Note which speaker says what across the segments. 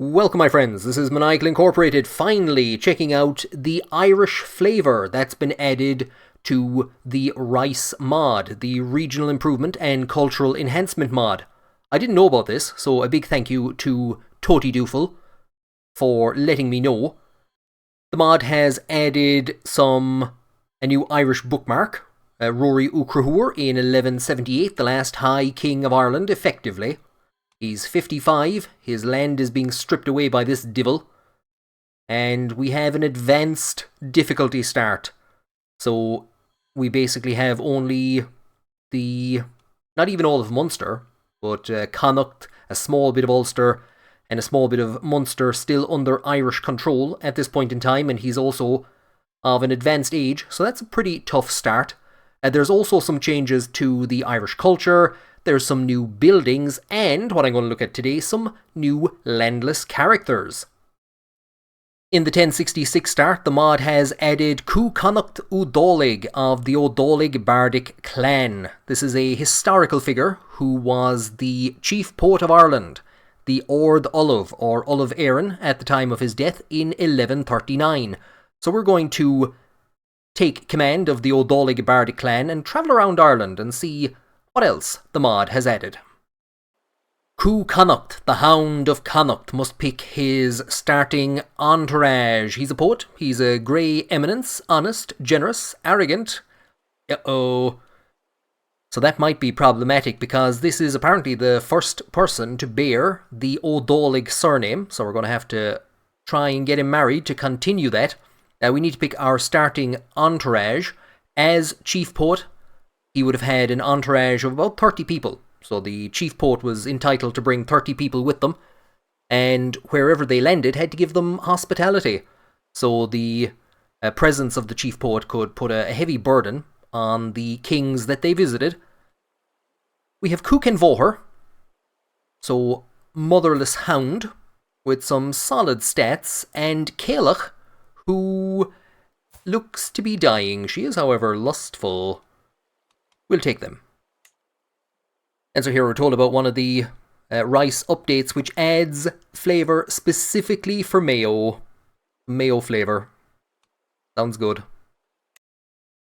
Speaker 1: Welcome, my friends. This is Maniacal Incorporated, finally checking out the Irish flavour that's been added to the Rice mod, the Regional Improvement and Cultural Enhancement mod. I didn't know about this, so a big thank you to Toti Doofel for letting me know. The mod has added a new Irish bookmark, Rory Ucrahur in 1178, the last High King of Ireland, effectively. He's 55, his land is being stripped away by this divil, and we have an advanced difficulty start. So we basically have only not even all of Munster, but Connacht, a small bit of Ulster, and a small bit of Munster still under Irish control at this point in time, and he's also of an advanced age, so that's a pretty tough start. There's also some changes to the Irish culture. There's some new buildings, and what I'm going to look at today, some new landless characters. In the 1066 start, the mod has added Connacht O'Dolig of the O'Dolig Bardic clan. This is a historical figure who was the chief poet of Ireland, the Ord Olav, or Olav Éireann, at the time of his death in 1139. So we're going to take command of the O'Dolig Bardic clan and travel around Ireland and see what else the mod has added. Connacht, the Hound of Connacht, must pick his starting entourage. He's a poet, he's a grey eminence, honest, generous, arrogant. So that might be problematic because this is apparently the first person to bear the O'Dolig surname, so we're going to have to try and get him married to continue that. We need to pick our starting entourage. As chief poet, he would have had an entourage of about 30 people. So the chief poet was entitled to bring 30 people with them, and wherever they landed had to give them hospitality. So the presence of the chief poet could put a heavy burden on the kings that they visited. We have Cúc Vohar, so motherless hound, with some solid stats, and Cailleach, who looks to be dying. She is, however, lustful. We'll take them. And so here we're told about one of the rice updates, which adds flavour specifically for Mayo. Mayo flavour. Sounds good.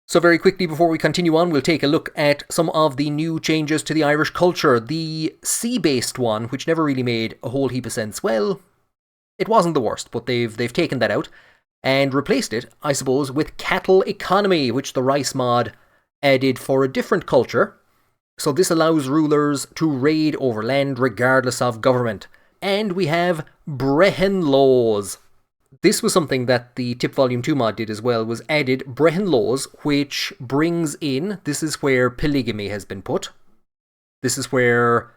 Speaker 1: So very quickly before we continue on, we'll take a look at some of the new changes to the Irish culture. The sea-based one, which never really made a whole heap of sense. Well, it wasn't the worst, but they've taken that out and replaced it, I suppose, with cattle economy, which the rice mod added for a different culture. So this allows rulers to raid over land regardless of government. And we have Brehon laws. This was something that the Tip Volume 2 mod did as well, was added Brehon laws, which brings in, this is where polygamy has been put. This is where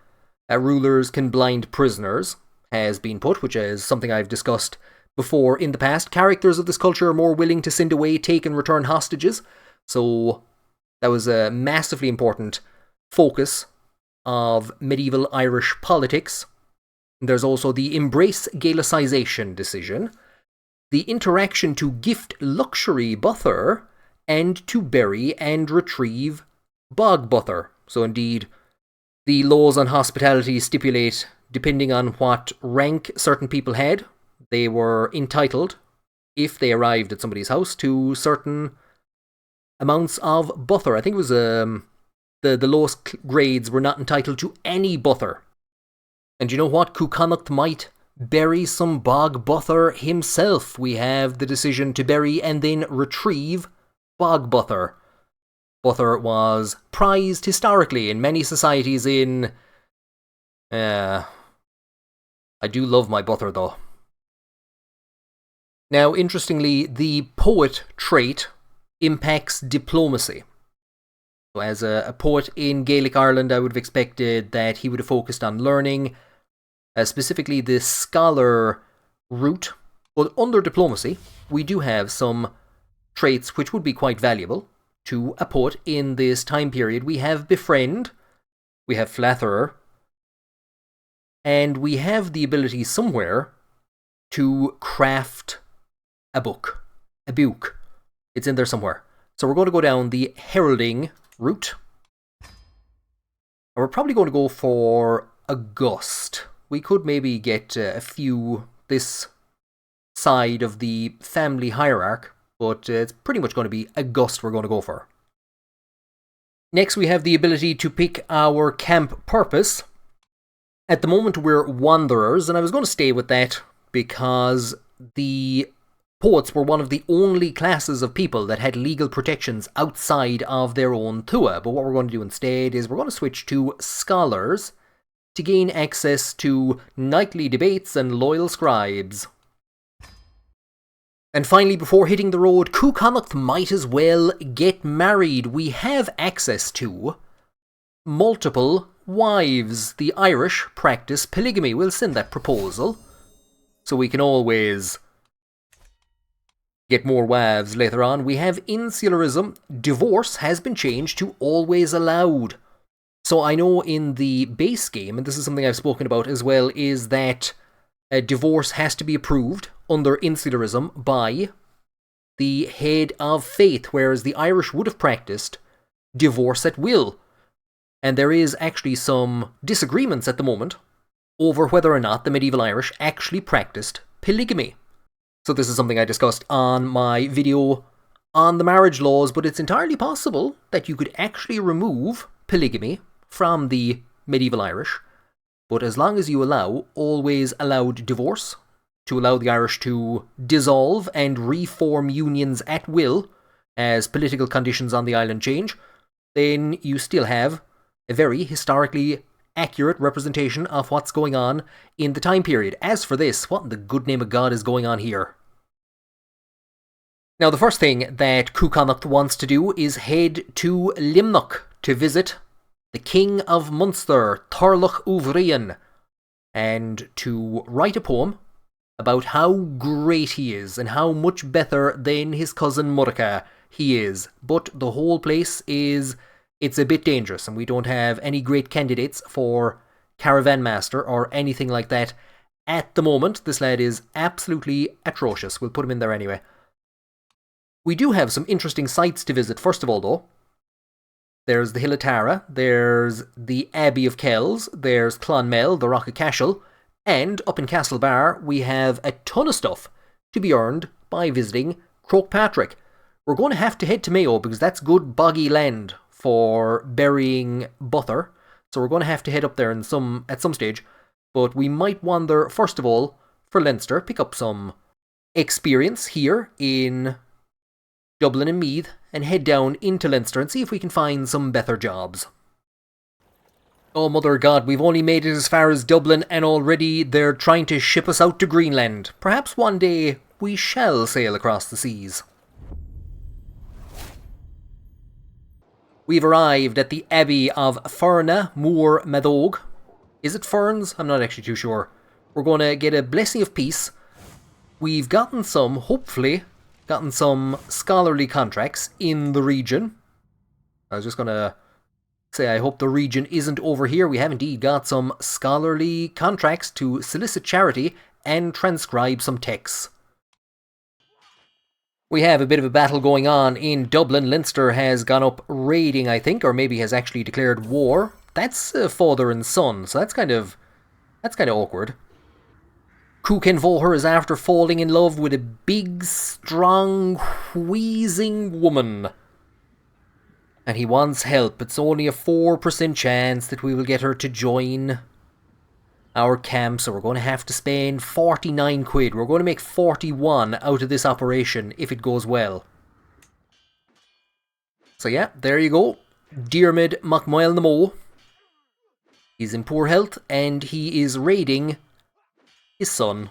Speaker 1: rulers can blind prisoners has been put, which is something I've discussed before in the past. Characters of this culture are more willing to send away, take and return hostages. So that was a massively important focus of medieval Irish politics. There's also the Embrace Gaelicization decision, the interaction to gift luxury buther, and to bury and retrieve bog buther. So indeed, the laws on hospitality stipulate, depending on what rank certain people had, they were entitled, if they arrived at somebody's house, to certain amounts of buther. I think it was the lowest grades were not entitled to any buther. And you know what? Connacht might bury some bog buther himself. We have the decision to bury and then retrieve bog buther. Buther was prized historically in many societies in... I do love my buther though. Now, interestingly, the poet trait impacts diplomacy. So as a poet in Gaelic Ireland, I would have expected that he would have focused on learning, specifically the scholar route. But under diplomacy, we do have some traits which would be quite valuable to a poet in this time period. We have befriend, we have flatterer, and we have the ability somewhere to craft a book, a book. It's in there somewhere. So we're going to go down the heralding route. And we're probably going to go for August. We could maybe get a few this side of the family hierarchy, but it's pretty much going to be August we're going to go for. Next, we have the ability to pick our camp purpose. At the moment, we're wanderers, and I was going to stay with that because the poets were one of the only classes of people that had legal protections outside of their own tua. But what we're going to do instead is we're going to switch to scholars to gain access to nightly debates and loyal scribes. And finally, before hitting the road, Croagh might as well get married. We have access to multiple wives. The Irish practice polygamy. We'll send that proposal, so we can always get more wives later on. We have insularism. Divorce has been changed to always allowed. So I know in the base game, and this is something I've spoken about as well, is that a divorce has to be approved under insularism by the head of faith, whereas the Irish would have practiced divorce at will. And there is actually some disagreements at the moment over whether or not the medieval Irish actually practiced polygamy. So this is something I discussed on my video on the marriage laws, but it's entirely possible that you could actually remove polygamy from the medieval Irish, but as long as you allow always allowed divorce, to allow the Irish to dissolve and reform unions at will as political conditions on the island change, then you still have a very historically accurate representation of what's going on in the time period. As for this, what in the good name of God is going on here? Now, the first thing that Croagh wants to do is head to Limnock to visit the King of Munster, Turlough Uvrian, and to write a poem about how great he is and how much better than his cousin Murica he is. But the whole place it's a bit dangerous, and we don't have any great candidates for Caravan Master or anything like that at the moment. This lad is absolutely atrocious. We'll put him in there anyway. We do have some interesting sites to visit, first of all, though. There's the Hill of Tara, there's the Abbey of Kells, there's Clonmel, the Rock of Cashel, and up in Castlebar we have a ton of stuff to be earned by visiting Croagh Patrick. We're going to have to head to Mayo because that's good boggy land for burying Buther, so we're going to have to head up there at some stage, but we might wander first of all for Leinster, pick up some experience here in Dublin and Meath, and head down into Leinster and see if we can find some better jobs. Oh, mother God, we've only made it as far as Dublin, and already they're trying to ship us out to Greenland. Perhaps one day we shall sail across the seas. We've arrived at the Abbey of Ferna Moor Madog. Is it Ferns? I'm not actually too sure. We're going to get a blessing of peace. We've hopefully gotten some scholarly contracts in the region. I was just going to say I hope the region isn't over here. We have indeed got some scholarly contracts to solicit charity and transcribe some texts. We have a bit of a battle going on in Dublin. Leinster has gone up raiding, I think, or maybe has actually declared war. That's father and son, so that's kind of awkward. Croagh is after falling in love with a big, strong, wheezing woman. And he wants help. It's only a 4% chance that we will get her to join our camp, so we're going to have to spend 49 quid. We're going to make 41 out of this operation if it goes well. So yeah, there you go. Diarmid MacMoyle na Mo. He's in poor health and he is raiding his son.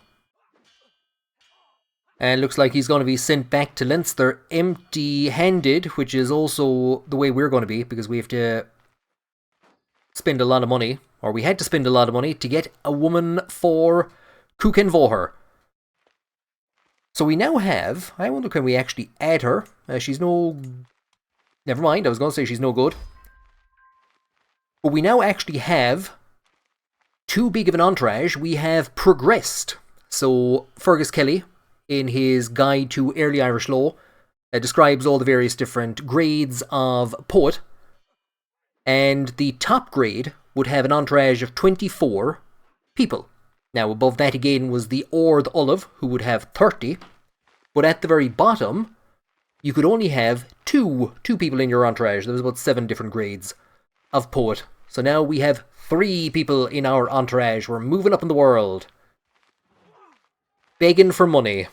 Speaker 1: And looks like he's going to be sent back to Leinster empty-handed, which is also the way we're going to be, because we have to spend a lot of money, or we had to spend a lot of money to get a woman for Croagh. So we now have, I wonder can we actually add her? She's no... Never mind, I was going to say she's no good. But we now actually have too big of an entourage. We have progressed. So Fergus Kelly, in his Guide to Early Irish Law, describes all the various different grades of poet. And the top grade would have an entourage of 24 people. Now, above that again was the Ord Olive, who would have 30. But at the very bottom, you could only have two people in your entourage. There was about 7 different grades of poet. So now we have 3 people in our entourage. We're moving up in the world. Begging for money.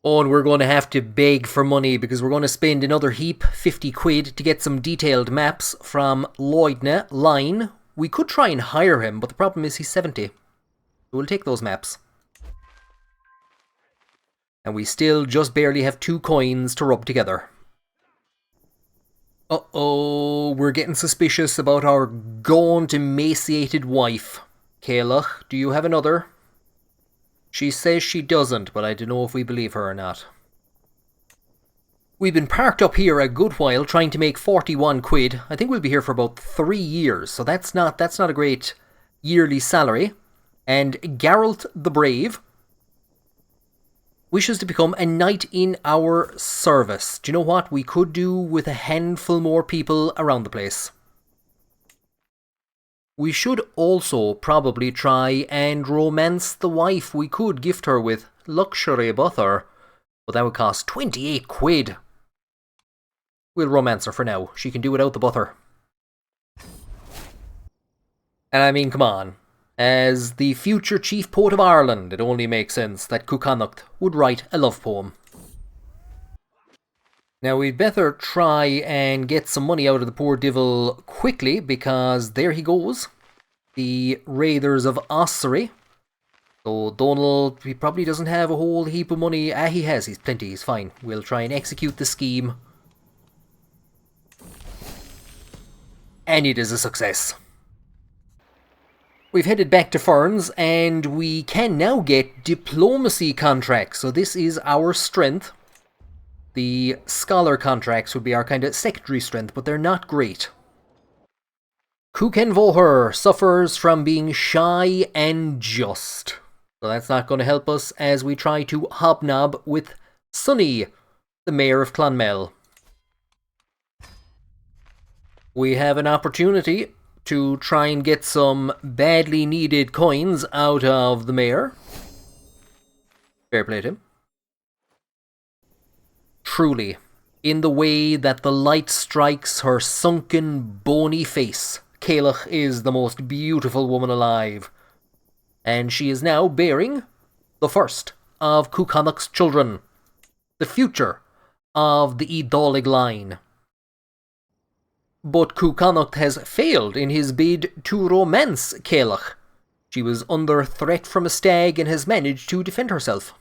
Speaker 1: Oh, and we're going to have to beg for money because we're going to spend another heap, 50 quid, to get some detailed maps from Lloydna Line. We could try and hire him, but the problem is he's 70. So we'll take those maps. And we still just barely have 2 coins to rub together. Uh-oh, we're getting suspicious about our gaunt, emaciated wife. Caoilach, do you have another? She says she doesn't, but I don't know if we believe her or not. We've been parked up here a good while trying to make 41 quid. I think we'll be here for about 3 years, so that's not a great yearly salary. And Geralt the Brave wishes to become a knight in our service. Do you know what? We could do with a handful more people around the place. We should also probably try and romance the wife. We could gift her with luxury butter, but that would cost 28 quid. We'll romance her for now. She can do without the butter. And I mean, come on. As the future chief poet of Ireland, it only makes sense that Connacht would write a love poem. Now we'd better try and get some money out of the poor devil quickly, because there he goes. The Raiders of Ossory. So Donald, he probably doesn't have a whole heap of money. He has, he's plenty, he's fine. We'll try and execute the scheme. And it is a success. We've headed back to Ferns, and we can now get diplomacy contracts. So this is our strength. The scholar contracts would be our kind of secondary strength, but they're not great. Kuken Voher suffers from being shy and just. So that's not going to help us as we try to hobnob with Sonny, the mayor of Clonmel. We have an opportunity to try and get some badly needed coins out of the mayor. Fair play to him. Truly, in the way that the light strikes her sunken, bony face, Caoilach is the most beautiful woman alive. And she is now bearing the first of Connacht's children, the future of the Edalig line. But Connacht has failed in his bid to romance Caoilach. She was under threat from a stag and has managed to defend herself.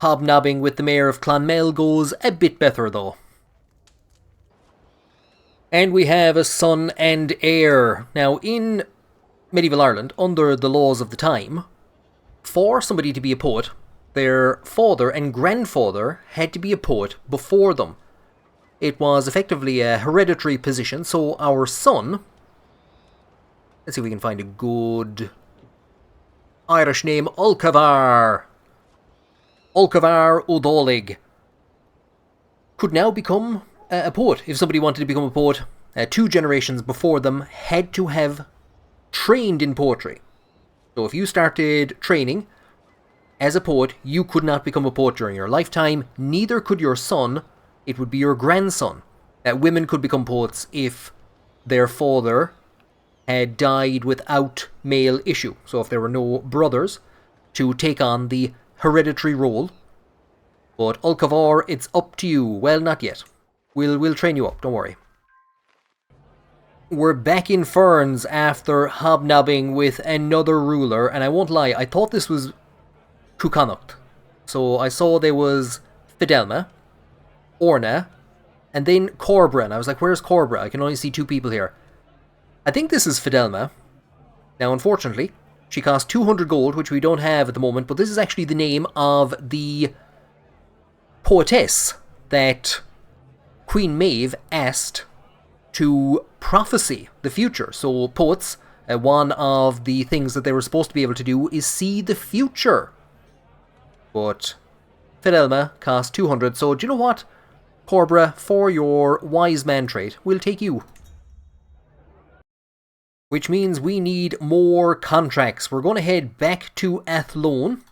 Speaker 1: Hobnobbing with the mayor of Clonmel goes a bit better though. And we have a son and heir. Now in medieval Ireland, under the laws of the time, for somebody to be a poet, their father and grandfather had to be a poet before them. It was effectively a hereditary position, so our son... Let's see if we can find a good Irish name. Olcavar O'Dolig could now become a poet. If somebody wanted to become a poet, 2 generations before them had to have trained in poetry. So if you started training as a poet, you could not become a poet during your lifetime. Neither could your son. It would be your grandson. Women could become poets if their father had died without male issue. So if there were no brothers to take on the hereditary role. But Olcavar, it's up to you. Well, not yet. We'll train you up, don't worry. We're back in Ferns after hobnobbing with another ruler, and I won't lie, I thought this was Connacht. So I saw there was Fidelma, Orna, and then Corbra, and I was like, where's Corbra? I can only see 2 people here. I think this is Fidelma. Now, unfortunately, she costs 200 gold, which we don't have at the moment, but this is actually the name of the poetess that Queen Maeve asked to prophesy the future. So poets, one of the things that they were supposed to be able to do is see the future. But Fidelma costs 200, so do you know what? Corbra, for your wise man trait, we'll take you. which means we need more contracts. We're going to head back to Athlone.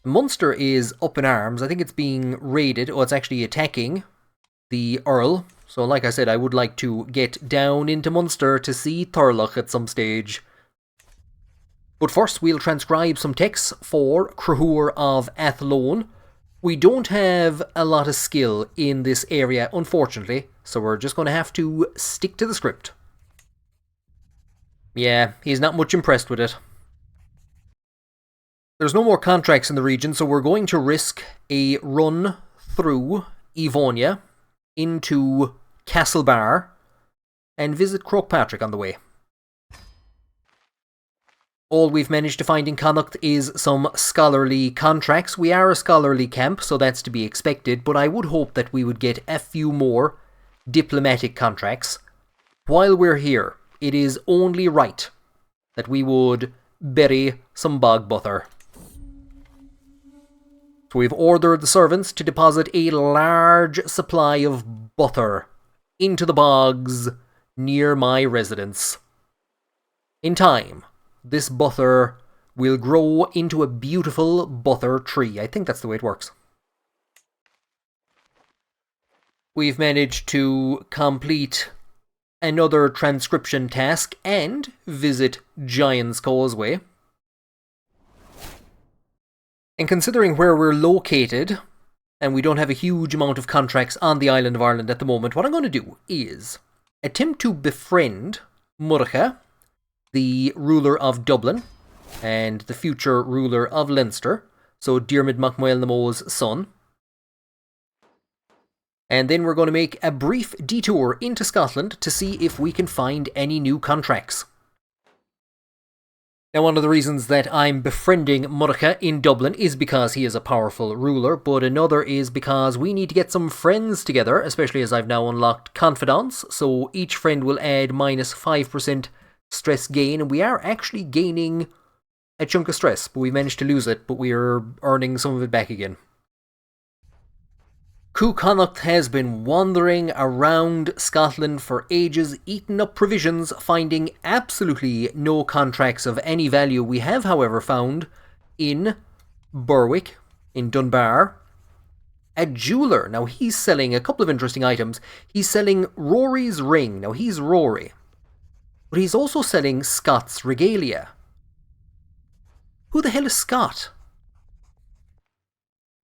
Speaker 1: Munster is up in arms. I think it's being raided. Oh, it's actually attacking the Earl. So like I said, I would like to get down into Munster to see Thurloch at some stage. But first, we'll transcribe some texts for Croagh of Athlone. We don't have a lot of skill in this area, unfortunately, so we're just going to have to stick to the script. Yeah, he's not much impressed with it. There's no more contracts in the region, so we're going to risk a run through Evonia into Castlebar and visit Croagh Patrick on the way. All we've managed to find in Connacht is some scholarly contracts. We are a scholarly camp, so that's to be expected, but I would hope that we would get a few more diplomatic contracts. While we're here, it is only right that we would bury some bog butter. So we've ordered the servants to deposit a large supply of butter into the bogs near my residence. In time, this butter will grow into a beautiful butter tree. I think that's the way it works. We've managed to complete another transcription task and visit Giant's Causeway. And considering where we're located, and we don't have a huge amount of contracts on the island of Ireland at the moment, what I'm going to do is attempt to befriend Murcha, the ruler of Dublin, and the future ruler of Leinster, so Diarmid Mac Mael na Mó's son. And then we're going to make a brief detour into Scotland to see if we can find any new contracts. Now, one of the reasons that I'm befriending Murcha in Dublin is because he is a powerful ruler, but another is because we need to get some friends together, especially as I've now unlocked Confidants, so each friend will add minus 5% stress gain, and we are actually gaining a chunk of stress, but we managed to lose it, but we are earning some of it back again. Connacht has been wandering around Scotland for ages, eating up provisions, finding absolutely no contracts of any value. We have, however, found in Berwick, in Dunbar, a jeweller. Now, he's selling a couple of interesting items. He's selling Rory's ring. Now, he's Rory, but he's also selling Scott's regalia. Who the hell is Scott?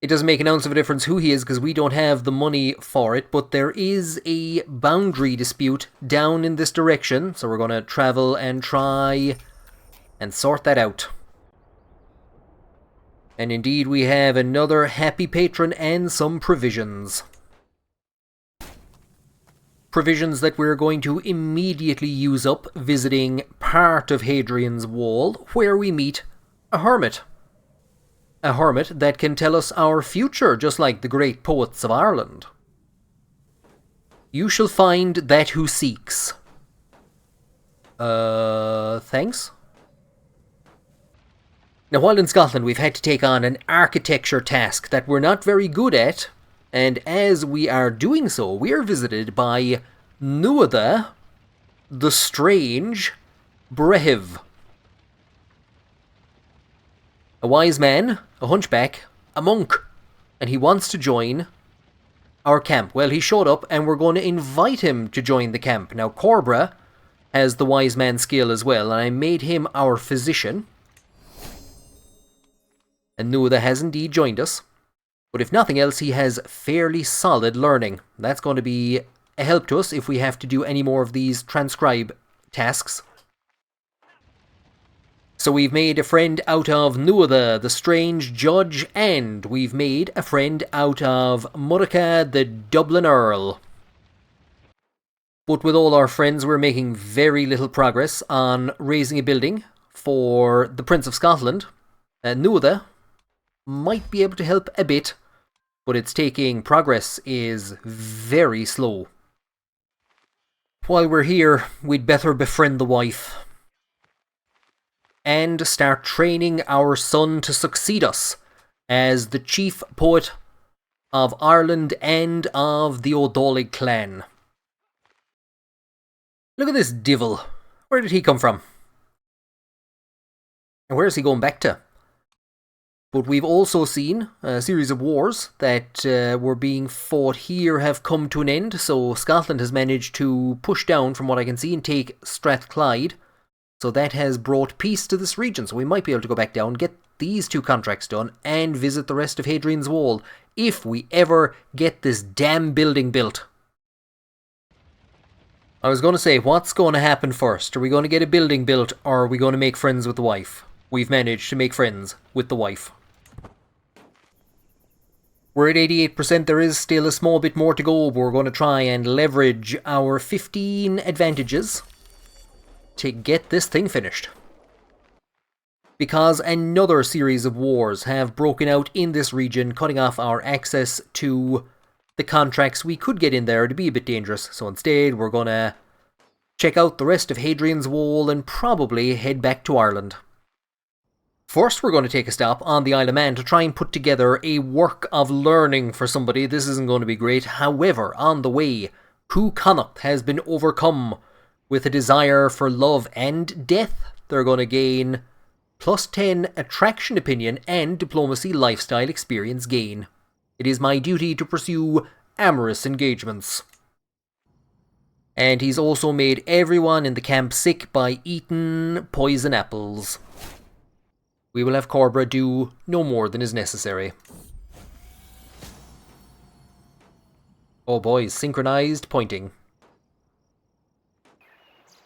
Speaker 1: It doesn't make an ounce of a difference who he is because we don't have the money for it, but there is a boundary dispute down in this direction, so we're going to travel and try and sort that out. And indeed, we have another happy patron and some provisions. Provisions that we're going to immediately use up visiting part of Hadrian's Wall, where we meet a hermit. A hermit that can tell us our future, just like the great poets of Ireland. You shall find that who seeks. Thanks? Now, while in Scotland, we've had to take on an architecture task that we're not very good at, and as we are doing so, we are visited by Nuada, the strange Brehiv. A wise man, a hunchback, a monk, and he wants to join our camp. Well, he showed up and we're going to invite him to join the camp. Now, Corbra has the wise man skill as well, and I made him our physician. And Nuada has indeed joined us. But if nothing else, he has fairly solid learning. That's going to be a help to us if we have to do any more of these transcribe tasks. So we've made a friend out of Nuada, the strange judge, and we've made a friend out of Murcha, the Dublin Earl. But with all our friends, we're making very little progress on raising a building for the Prince of Scotland. Nuada might be able to help a bit, but its progress is very slow. While we're here, we'd better befriend the wife and start training our son to succeed us as the chief poet of Ireland and of the O'Dolig clan. Look at this divil. Where did he come from? And where is he going back to? But we've also seen a series of wars that were being fought here have come to an end. So Scotland has managed to push down, from what I can see, and take Strathclyde. So that has brought peace to this region. So we might be able to go back down, get these 2 contracts done, and visit the rest of Hadrian's Wall, if we ever get this damn building built. I was going to say, what's going to happen first? Are we going to get a building built, or are we going to make friends with the wife? We've managed to make friends with the wife. We're at 88%, there is still a small bit more to go, but we're going to try and leverage our 15 advantages to get this thing finished. Because another series of wars have broken out in this region, cutting off our access to the contracts we could get in there to be a bit dangerous. So instead, we're going to check out the rest of Hadrian's Wall and probably head back to Ireland. First, we're going to take a stop on the Isle of Man to try and put together a work of learning for somebody. This isn't going to be great. However, on the way, Croagh Patrick has been overcome with a desire for love and death. They're going to gain +10 attraction opinion and diplomacy lifestyle experience gain. It is my duty to pursue amorous engagements. And he's also made everyone in the camp sick by eating poison apples. We will have Croagh do no more than is necessary. Oh boys, synchronized pointing.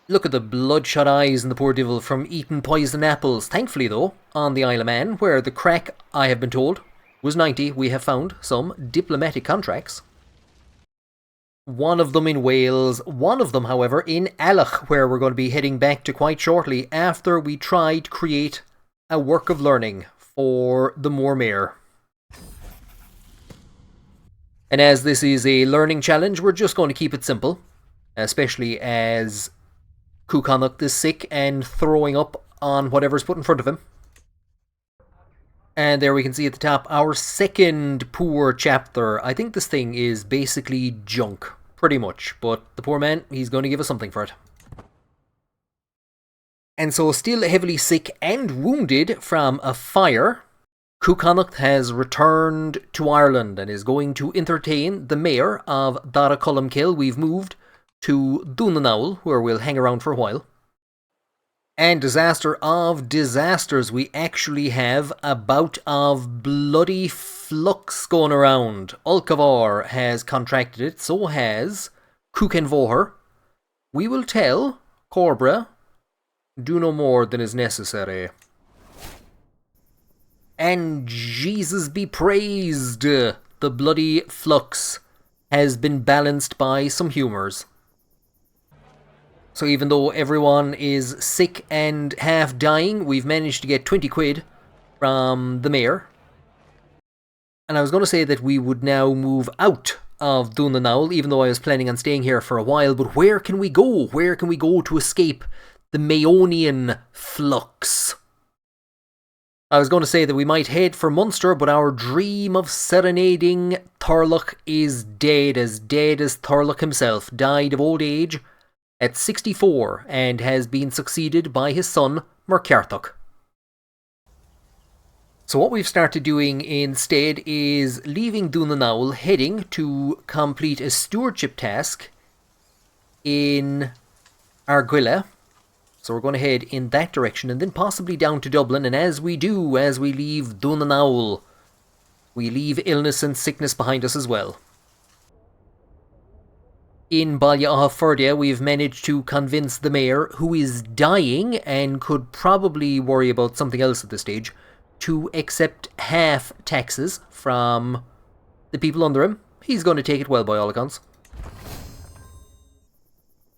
Speaker 1: Look at the bloodshot eyes in the poor devil from eating poison apples. Thankfully though, on the Isle of Man, where the crack, I have been told, was 90, we have found some diplomatic contracts. One of them in Wales, one of them however in Alach, where we're going to be heading back to quite shortly after we tried to create a work of learning for the Moor Mayor. And as this is a learning challenge, we're just going to keep it simple, especially as Croagh Patrick is sick and throwing up on whatever's put in front of him. And there we can see at the top our second poor chapter. I think this thing is basically junk, pretty much, but the poor man, he's going to give us something for it. And so, still heavily sick and wounded from a fire, Croagh Patrick has returned to Ireland and is going to entertain the mayor of Dara-Columkill. We've moved to Dunanaul, where we'll hang around for a while. And disaster of disasters, we actually have a bout of bloody flux going around. Ulcavar has contracted it, so has Cúchaill. We will tell Croagh, do no more than is necessary. And Jesus be praised, the bloody flux has been balanced by some humours. So even though everyone is sick and half dying, we've managed to get 20 quid from the mayor. And I was going to say that we would now move out of Dunanaul, even though I was planning on staying here for a while. But where can we go? Where can we go to escape the Mayonian flux? I was going to say that we might head for Munster, but our dream of serenading Thorlach is dead as Thorlach himself. Died of old age at 64 and has been succeeded by his son Murkertach. So what we've started doing instead is leaving Dunanaul, heading to complete a stewardship task in Argyll. So we're going to head in that direction and then possibly down to Dublin. And as we do, as we leave Dunanaul, we leave illness and sickness behind us as well. In Ballyahafurdia, we've managed to convince the mayor, who is dying and could probably worry about something else at this stage, to accept half taxes from the people under him. He's going to take it well by all accounts.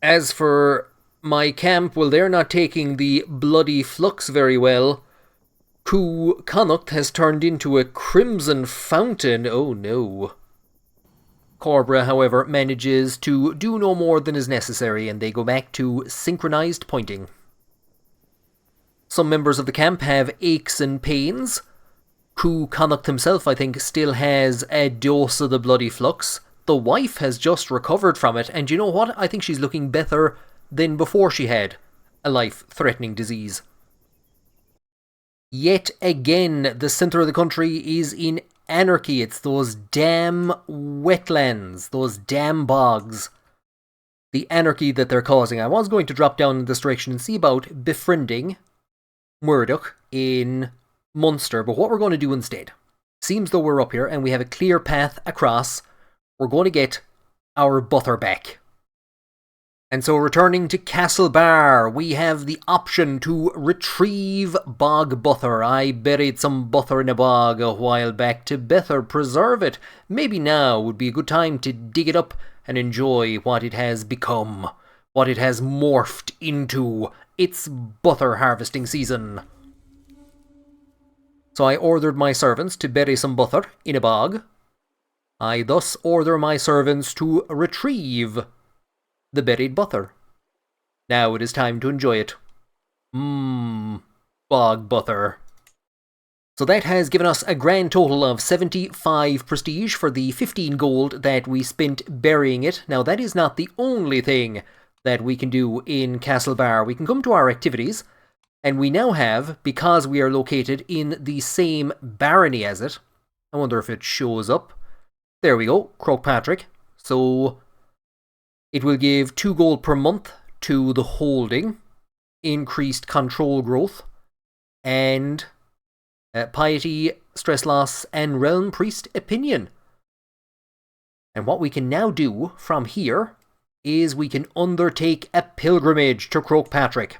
Speaker 1: As for my camp, well, they're not taking the bloody flux very well. Croagh Patrick has turned into a crimson fountain. Oh no. Croagh, however, manages to do no more than is necessary, and they go back to synchronized pointing. Some members of the camp have aches and pains. Croagh Patrick himself, I think, still has a dose of the bloody flux. The wife has just recovered from it, and you know what? I think she's looking better than before she had a life-threatening disease. Yet again, the centre of the country is in anarchy. It's those damn wetlands, those damn bogs. The anarchy that they're causing. I was going to drop down in this direction and see about befriending Murdoch in Munster, but what we're going to do instead, seems though we're up here and we have a clear path across, we're going to get our butter back. And so returning to Castlebar, we have the option to retrieve bog butter. I buried some butter in a bog a while back to better preserve it. Maybe now would be a good time to dig it up and enjoy what it has become, what it has morphed into. It's butter harvesting season. So I ordered my servants to bury some butter in a bog. I thus order my servants to retrieve the buried butter. Now it is time to enjoy it. Bog butter. So that has given us a grand total of 75 prestige for the 15 gold that we spent burying it. Now that is not the only thing that we can do in Castlebar. We can come to our activities, and we now have, because we are located in the same barony as it, I wonder if it shows up. There we go, Croagh Patrick. So it will give 2 gold per month to the holding, increased control growth, and piety, stress loss, and realm priest opinion. And what we can now do from here is we can undertake a pilgrimage to Croagh Patrick.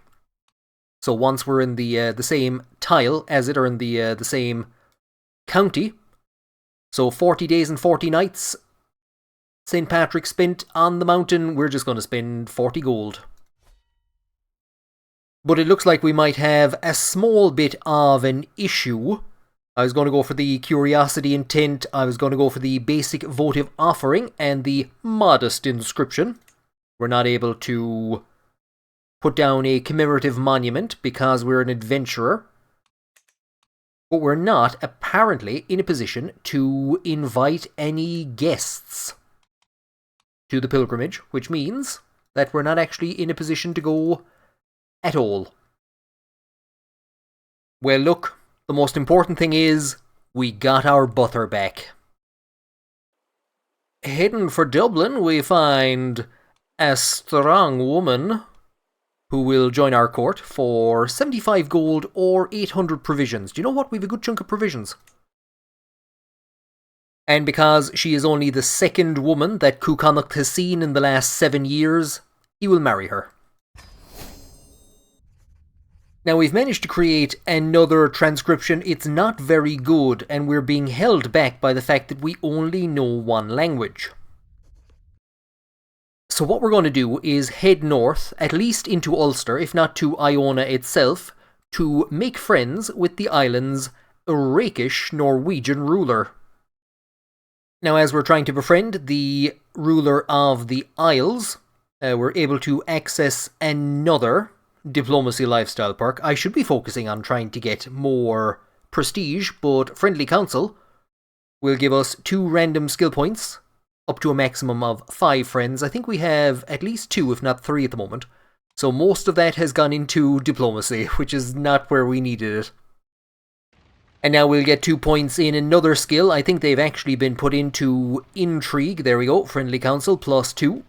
Speaker 1: So once we're in the same tile as it, or in the same county, so 40 days and 40 nights, St. Patrick spent on the mountain, we're just going to spend 40 gold. But it looks like we might have a small bit of an issue. I was going to go for the curiosity intent, I was going to go for the basic votive offering, and the modest inscription. We're not able to put down a commemorative monument because we're an adventurer. But we're not apparently in a position to invite any guests to the pilgrimage, which means that we're not actually in a position to go at all. Well, look, the most important thing is we got our butter back. Heading for Dublin, we find a strong woman who will join our court for 75 gold or 800 provisions. Do you know what? We have a good chunk of provisions. And because she is only the second woman that Connacht has seen in the last 7 years, he will marry her. Now we've managed to create another transcription. It's not very good, and we're being held back by the fact that we only know one language. So what we're going to do is head north, at least into Ulster, if not to Iona itself, to make friends with the island's rakish Norwegian ruler. Now as we're trying to befriend the ruler of the Isles, we're able to access another diplomacy lifestyle perk. I should be focusing on trying to get more prestige, but Friendly Council will give us 2 random skill points, up to a maximum of 5 friends. I think we have at least 2, if not 3 at the moment. So most of that has gone into diplomacy, which is not where we needed it. And now we'll get 2 points in another skill. I think they've actually been put into intrigue. There we go, Friendly Council, +2.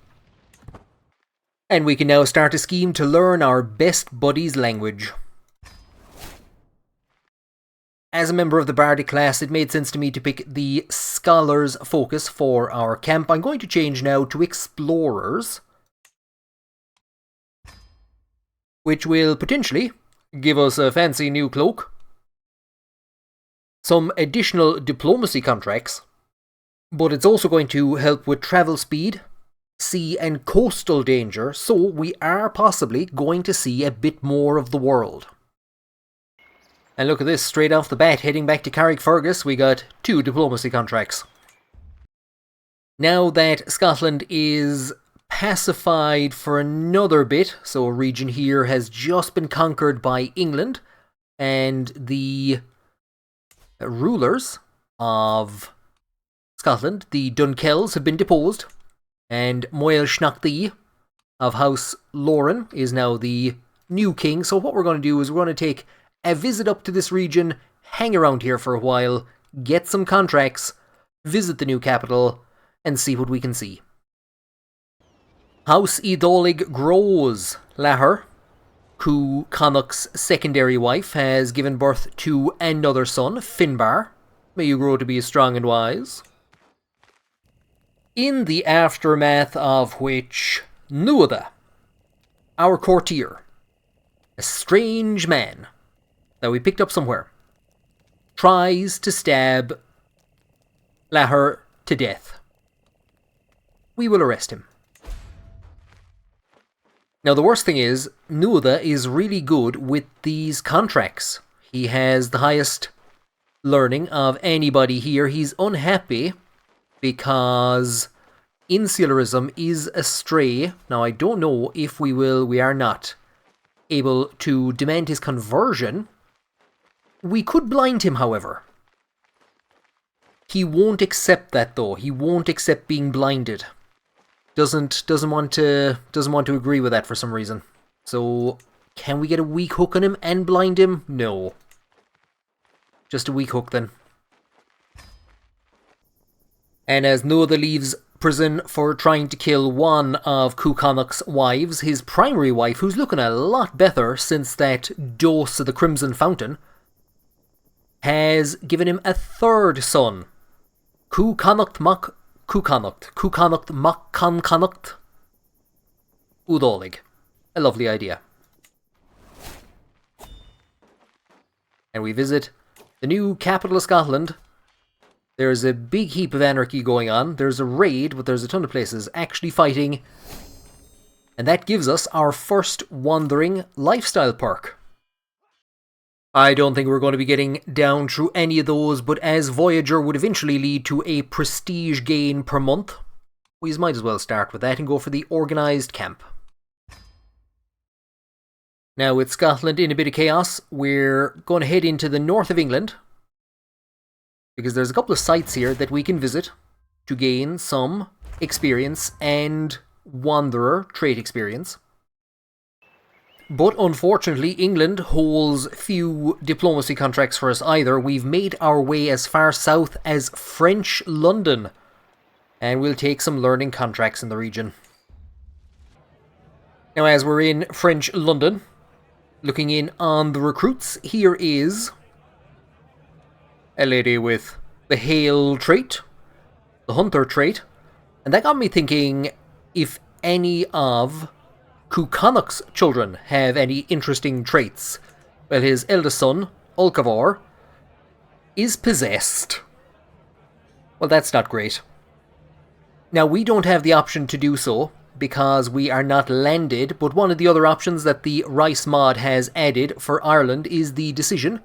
Speaker 1: And we can now start a scheme to learn our best buddy's language. As a member of the Bardic class, it made sense to me to pick the Scholar's focus for our camp. I'm going to change now to Explorers, which will potentially give us a fancy new cloak, some additional diplomacy contracts, but it's also going to help with travel speed, sea and coastal danger, so we are possibly going to see a bit more of the world. And look at this, straight off the bat, heading back to Carrickfergus, we got 2 diplomacy contracts. Now that Scotland is pacified for another bit, so a region here has just been conquered by England, and the rulers of Scotland, the Dunkels, have been deposed, and Moel Shnachti of House Lauren is now the new king. So what we're going to do is we're going to take a visit up to this region, hang around here for a while, get some contracts, visit the new capital, and see what we can see. House Idolig grows. Lahar, Connacht's secondary wife, has given birth to another son, Finbar. May you grow to be strong and wise. In the aftermath of which, Nuada, our courtier, a strange man that we picked up somewhere, tries to stab Lahar to death. We will arrest him. Now the worst thing is, Nuada is really good with these contracts. He has the highest learning of anybody here. He's unhappy because insularism is astray. Now I don't know if we are not able to demand his conversion. We could blind him, however. He won't accept that though. He won't accept being blinded. Doesn't want to agree with that for some reason. So can we get a weak hook on him and blind him? No. Just a weak hook then. And as Nuada leaves prison for trying to kill one of Connacht's wives, his primary wife, who's looking a lot better since that dose of the Crimson Fountain, has given him a third son, Connacht Udolig. A lovely idea. And we visit the new capital of Scotland. There's a big heap of anarchy going on. There's a raid, but there's a ton of places actually fighting. And that gives us our first wandering lifestyle perk. I don't think we're going to be getting down through any of those, but as Voyager would eventually lead to a prestige gain per month, we might as well start with that and go for the organised camp. Now, with Scotland in a bit of chaos, we're going to head into the north of England, because there's a couple of sites here that we can visit to gain some experience and wanderer trait experience. But unfortunately, England holds few diplomacy contracts for us either. We've made our way as far south as French London, and we'll take some learning contracts in the region. Now, as we're in French London, looking in on the recruits, here is a lady with the Hail trait, the Hunter trait, and that got me thinking if any of Connacht's children have any interesting traits. Well, his eldest son, Ulcavor, is possessed. Well, that's not great. Now, we don't have the option to do so because we are not landed, but one of the other options that the Rice mod has added for Ireland is the decision.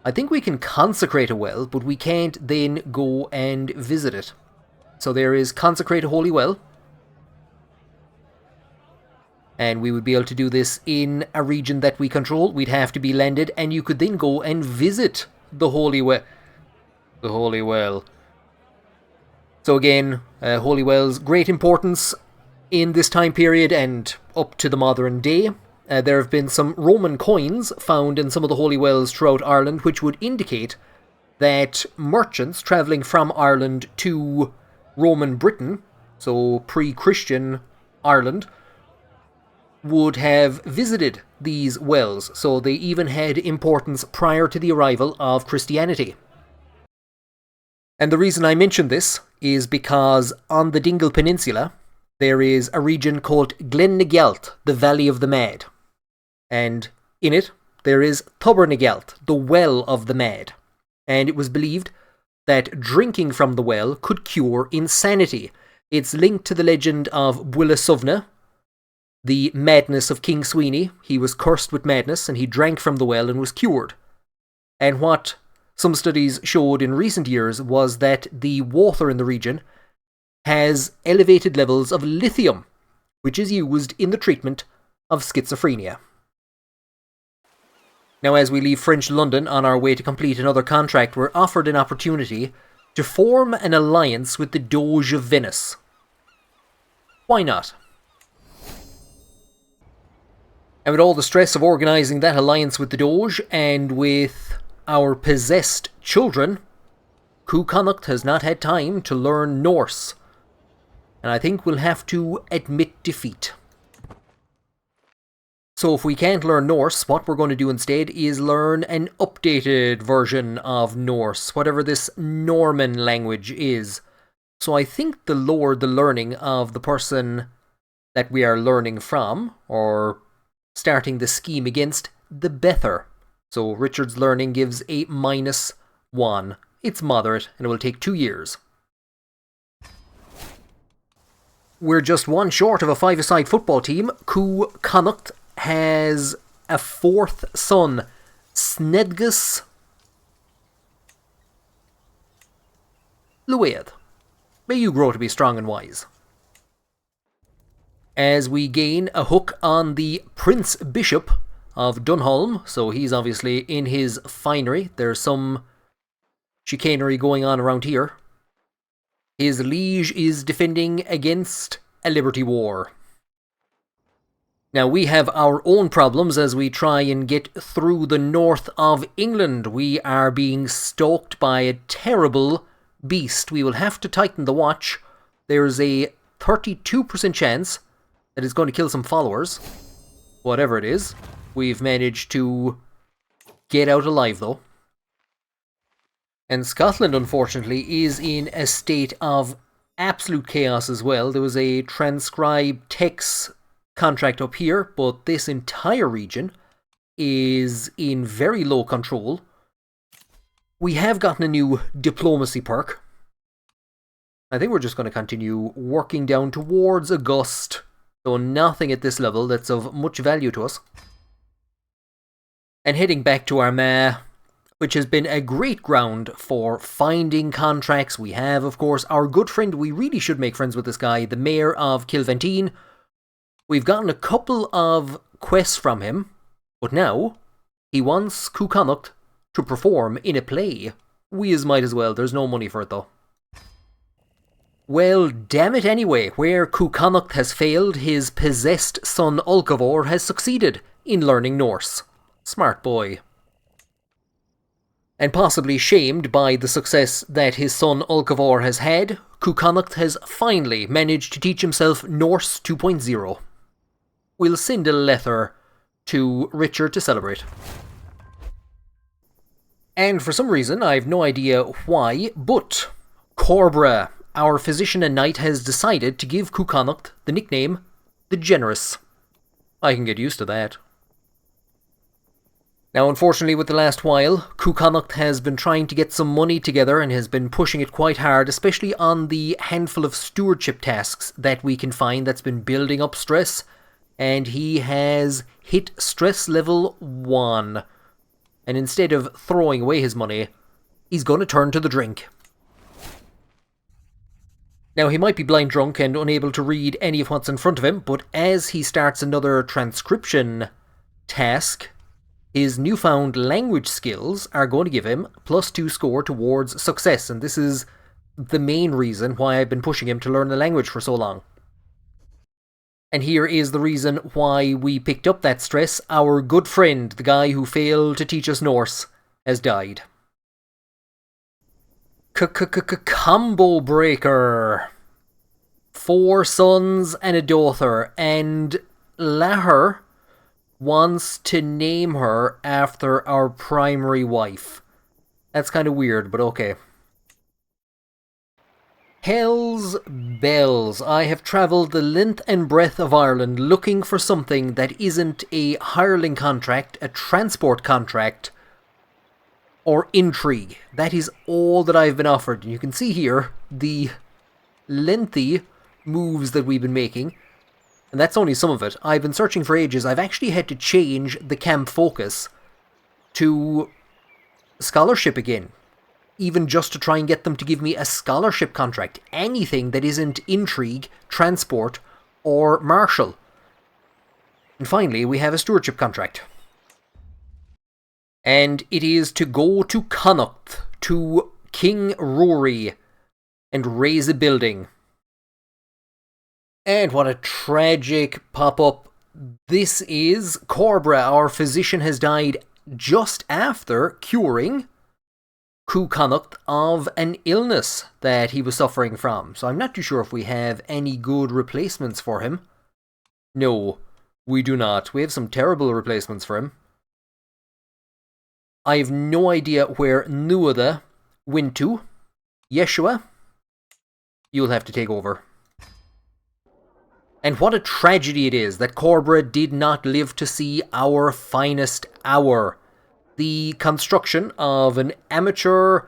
Speaker 1: I think we can consecrate a well, but we can't then go and visit it. So there is consecrate a holy well. And we would be able to do this in a region that we control. We'd have to be landed, and you could then go and visit the holy well. The holy well. So again, holy wells, great importance in this time period and up to the modern day. There have been some Roman coins found in some of the holy wells throughout Ireland, which would indicate that merchants travelling from Ireland to Roman Britain, so pre-Christian Ireland, would have visited these wells, so they even had importance prior to the arrival of Christianity. And the reason I mention this is because on the Dingle Peninsula, there is a region called Glennagelt, the Valley of the Mad. And in it, there is Tubbernagelt, the Well of the Mad. And it was believed that drinking from the well could cure insanity. It's linked to the legend of Buile Suvna, the madness of King Sweeney. He was cursed with madness and he drank from the well and was cured. And what some studies showed in recent years was that the water in the region has elevated levels of lithium, which is used in the treatment of schizophrenia. Now, as we leave French London on our way to complete another contract, we're offered an opportunity to form an alliance with the Doge of Venice. Why not? And with all the stress of organising that alliance with the Doge and with our possessed children, Croagh has not had time to learn Norse. And I think we'll have to admit defeat. So if we can't learn Norse, what we're going to do instead is learn an updated version of Norse, whatever this Norman language is. So I think the lower the learning of the person that we are learning from, or starting the scheme against, the better. So Richard's learning gives a -1. It's moderate, and it will take 2 years. We're just one short of a 5-a-side football team. Croagh has a 4th son, Snedgus Luaid. May you grow to be strong and wise. As we gain a hook on the Prince Bishop of Dunholm, so he's obviously in his finery. There's some chicanery going on around here. His liege is defending against a liberty war. Now we have our own problems as we try and get through the north of England. We are being stalked by a terrible beast. We will have to tighten the watch. There's a 32% chance that it's going to kill some followers. Whatever it is. We've managed to get out alive though. And Scotland, unfortunately, is in a state of absolute chaos as well. There was a transcribe text contract up here, but this entire region is in very low control. We have gotten a new diplomacy perk. I think we're just going to continue working down towards August. So nothing at this level that's of much value to us. And heading back to Armagh, which has been a great ground for finding contracts. We have, of course, our good friend. We really should make friends with this guy, the mayor of Kilventine. We've gotten a couple of quests from him, but now he wants Croagh to perform in a play. We might as well. There's no money for it though. Well, damn it anyway. Where Croagh has failed, his possessed son Ulcavor has succeeded in learning Norse. Smart boy. And possibly shamed by the success that his son Ulcavor has had, Croagh has finally managed to teach himself Norse 2.0. We'll send a letter to Richard to celebrate. And for some reason, I've no idea why, but Corbra, our physician and knight, has decided to give Croagh the nickname the Generous. I can get used to that. Now, unfortunately, with the last while, Croagh has been trying to get some money together and has been pushing it quite hard, especially on the handful of stewardship tasks that we can find that's been building up stress. And he has hit stress level 1. And instead of throwing away his money, he's going to turn to the drink. Now, he might be blind drunk and unable to read any of what's in front of him, but as he starts another transcription task, his newfound language skills are going to give him +2 score towards success, and this is the main reason why I've been pushing him to learn the language for so long. And here is the reason why we picked up that stress. Our good friend, the guy who failed to teach us Norse, has died. Combo breaker. 4 sons and a daughter, and Lahar wants to name her after our primary wife. That's kind of weird, but okay. Hell's bells. I have travelled the length and breadth of Ireland looking for something that isn't a hireling contract, a transport contract, or intrigue. That is all that I've been offered. You can see here the lengthy moves that we've been making. And that's only some of it. I've been searching for ages. I've actually had to change the camp focus to scholarship again. Even just to try and get them to give me a scholarship contract. Anything that isn't intrigue, transport, or martial. And finally, we have a stewardship contract. And it is to go to Connacht, to King Rory, and raise a building. And what a tragic pop-up this is Corbra. Our physician has died just after curing Croagh Patrick of an illness that he was suffering from. So I'm not too sure if we have any good replacements for him. No, we do not. We have some terrible replacements for him. I have no idea where Nuada went to. Yeshua, you'll have to take over. And what a tragedy it is that Corbra did not live to see our finest hour. The construction of an amateur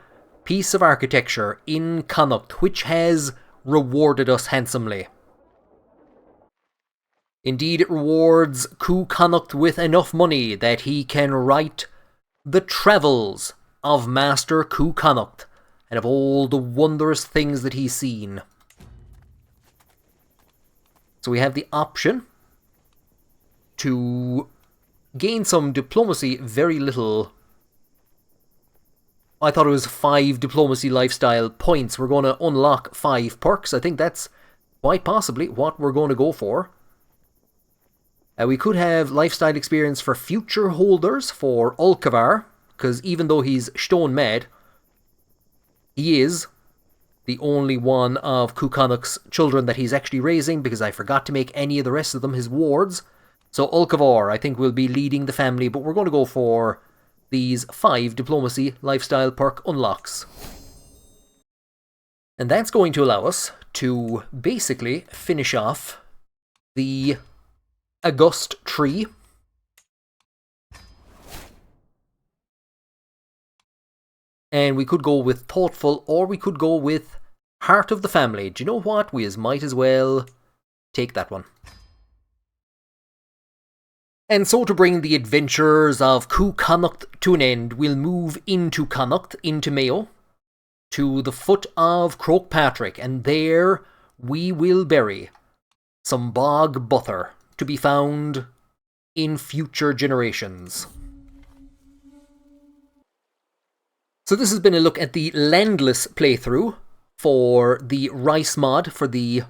Speaker 1: piece of architecture in Connacht, which has rewarded us handsomely. Indeed, it rewards Croagh Patrick with enough money that he can write the travels of Master Croagh Patrick and of all the wondrous things that he's seen. So we have the option to gain some diplomacy, very little. I thought it was 5 diplomacy lifestyle points. We're going to unlock 5 perks. I think that's quite possibly what we're going to go for. We could have lifestyle experience for future holders for Ulkavar, because even though he's stone mad, he is the only one of Croagh Patrick's children that he's actually raising, because I forgot to make any of the rest of them his wards. So Ulkavar, I think, will be leading the family, but we're going to go for these 5 diplomacy lifestyle perk unlocks. And that's going to allow us to basically finish off the August tree. And we could go with Thoughtful, or we could go with Heart of the Family. Do you know what? We might as well take that one. And so to bring the adventures of Croagh Patrick to an end, we'll move into Connacht, into Mayo, to the foot of Croagh Patrick, and there we will bury some bog butter to be found in future generations. So this has been a look at the landless playthrough for the rice mod, for the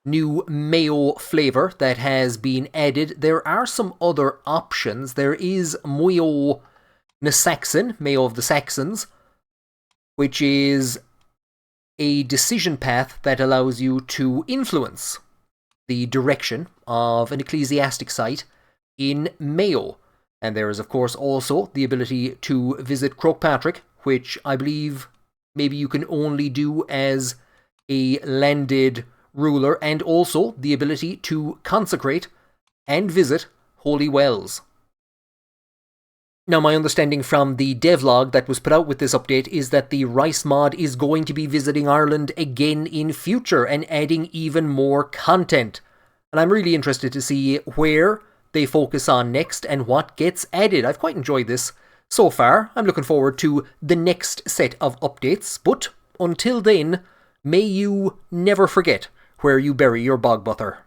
Speaker 1: new Mayo flavour that has been added. There are some other options. There is Mayo Saxon, Mayo of the Saxons, which is a decision path that allows you to influence the direction of an ecclesiastic site in Mayo. And there is, of course, also the ability to visit Croagh Patrick, which I believe maybe you can only do as a landed ruler, and also the ability to consecrate and visit holy wells. Now, my understanding from the devlog that was put out with this update is that the Rice mod is going to be visiting Ireland again in future and adding even more content. And I'm really interested to see where they focus on next and what gets added. I've quite enjoyed this so far. I'm looking forward to the next set of updates, but until then, may you never forget where you bury your bog butter.